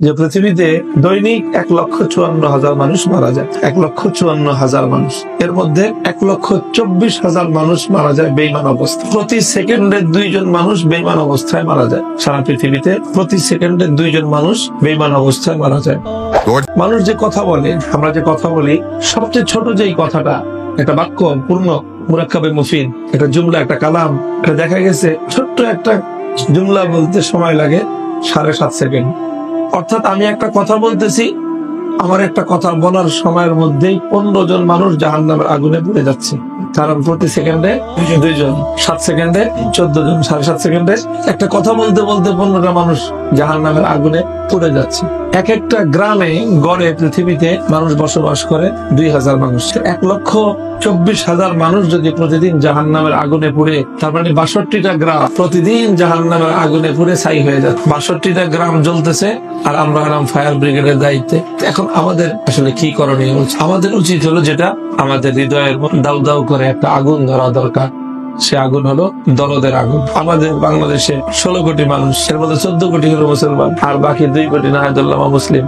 যে পৃথিবীতে দৈনিক 1,54,000 মানুষ মারা যায়। 1,54,000 মানুষ, এর মধ্যে 1,24,000 মানুষ মারা যায় বেঈমান অবস্থায়। প্রতি সেকেন্ডে 2 জন মানুষ বেঈমান অবস্থায় মারা যায়। সারা পৃথিবীতে প্রতি সেকেন্ডে 2 জন মানুষ বেঈমান অবস্থায় মারা যায়। মানুষ যে কথা বলে, আমরা যে কথা বলি, সবচেয়ে ছোট যেই কথাটা, একটা বাক্য পূর্ণ মুরাক্কাবে মুফিদ, একটা জুমলা, একটা কালাম, এটা দেখা গেছে ছোট্ট একটা জুমলা বলতে সময় লাগে 7.5 সেকেন্ড। অর্থাৎ আমি একটা কথা বলতেছি, আমার একটা কথা বলার সময়ের মধ্যেই 15 জন মানুষ জাহান্নামের আগুনে পুড়ে যাচ্ছে। কারণ প্রতি সেকেন্ডে 2 জন, 7 সেকেন্ডে 14 জন, 7.5 সেকেন্ডে একটা কথা বলতে বলতে 15টা মানুষ জাহান্নামের আগুনে পুড়ে যাচ্ছে। এক একটা গ্রামে গড়ে পৃথিবীতে মানুষ বসবাস করে 2,000 মানুষ। 1,24,000 মানুষ যদি প্রতিদিন জাহান্নামের আগুনে পুড়ে, তার মানে 62টা গ্রাম প্রতিদিন জাহান্নামের আগুনে পুড়ে ছাই হয়ে যায়। 62টা গ্রাম জ্বলতেছে, আর আমরা হলাম ফায়ার ব্রিগেডের দায়িত্বে। এখন আমাদের আসলে কি করণীয়? আমাদের উচিত হলো, যেটা আমাদের হৃদয়ের দাউ দাউ করে একটা আগুন ধরা দরকার, সে আগুন হলো দরদের আগুন। আমাদের বাংলাদেশে 16 কোটি মানুষ, এর মধ্যে 14 কোটি হলো মুসলমান, আর বাকি 2 কোটি নাহাদুল্লাহ মুসলিম।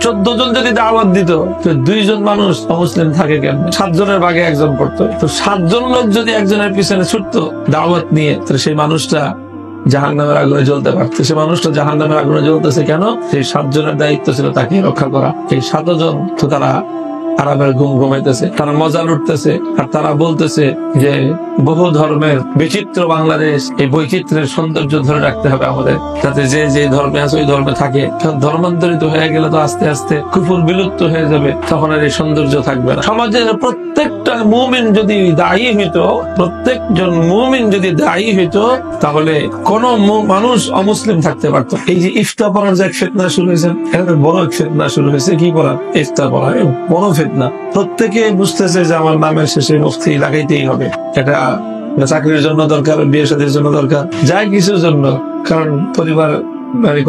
14 জন যদি দাওয়াত দিত, তো 2 জন মানুষ অমুসলিম থাকে কেন? 7 জনের ভাগে 1 জন পড়তো। তো 7 জন লোক যদি একজনের পিছনে ছুটতো দাওয়াত নিয়ে, তাহলে সেই মানুষটা জাহান্নামের আগুনে জ্বলতে পারতো। সে মানুষটা জাহান্নামের আগুনে জ্বলতেছে কেন? সেই 7 জনের দায়িত্ব ছিল তাকে রক্ষা করা। এই 7 জন তো তারা আরামের ঘুম ঘুমাইতেছে, তারা মজা লুটতেছে, আর তারা বলতেছে যে বহু ধর্মের বিচিত্র বাংলাদেশ, এই বৈচিত্র্যের সৌন্দর্য ধরে রাখতে হবে আমাদের, যাতে যে যে ধর্মে আছে ওই ধর্মে থাকে। ধর্মান্তরিত হয়ে গেলে তো আস্তে আস্তে কুফর বিলুপ্ত হয়ে যাবে, তখন আর এই সৌন্দর্য থাকবে না। সমাজের প্রত্যেকটা মুমিন যদি দায়ী হইতো, প্রত্যেকজন মুমিন যদি দায়ী হইতো, তাহলে কোন মানুষ অমুসলিম থাকতে পারতো। এই যে ইফতা পড়ার যে এক ফিতনা শুরু হয়েছে, এটা বড় এক ফিতনা শুরু হয়েছে। কি পড়া? ইফতা পড়া বড় ফিতনা। প্রত্যেকে বুঝতেছে যে আমার নামের শেষে মুফতি লাগাইতেই হবে। এটা চাকরির জন্য দরকার, বিয়ে শাদীর জন্য দরকার, যাই কিছুর জন্য। কারণ পরিবার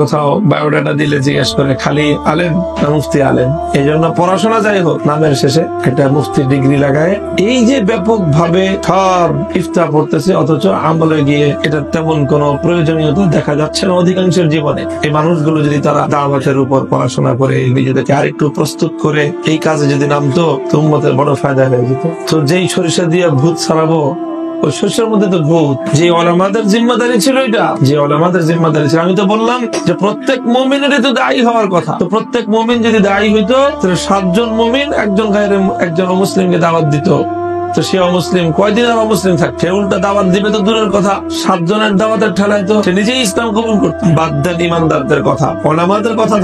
কোথাও বায়োডাটা দিলে জিজ্ঞেস করে খালি আলেম না মুফতি আলেম। এই জন্য পড়াশোনা যাই হোক, নামের শেষে একটা মুফতি ডিগ্রি লাগায়। এই যে ব্যাপক ভাবে ইফতা পড়তেছে, অথচ আমলে গিয়ে এটা তেমন কোনো প্রয়োজনীয়তা দেখা যাচ্ছে না অধিকাংশের জীবনে। এই মানুষগুলো যদি তারা দাওয়াতের উপর পড়াশোনা করে নিজেদেরকে আরেকটু প্রস্তুত করে এই কাজে যদি নামতো, তো উম্মতের বড় ফায়দা হয়ে যেত। তো যেই সরিষা দিয়ে ভূত ছাড়াবো, ওই শস্যের মধ্যে তো ভূত। যে ওলামাদের জিম্মাদারি ছিল, এটা যে ওলামাদের জিম্মাদারি ছিল। আমি তো বললাম যে প্রত্যেক মুমিনেরই তো দায়ী হওয়ার কথা। তো প্রত্যেক মুমিন যদি দায়ী হইতো, তাহলে 7 জন মুমিন একজন অমুসলিমকে দাওয়াত দিত, তো সে অমুসলিম কয়দিন আর অমুসলিম থাকছে? উল্টা দাওয়াত দিবে তো দূরের কথা, 7 জনের দাওয়াতের ঠেলায় তো সে নিজেই ইসলাম কবুল করত। বাদ দেন ইমানদারদের কথা, ওলামাদের কথা।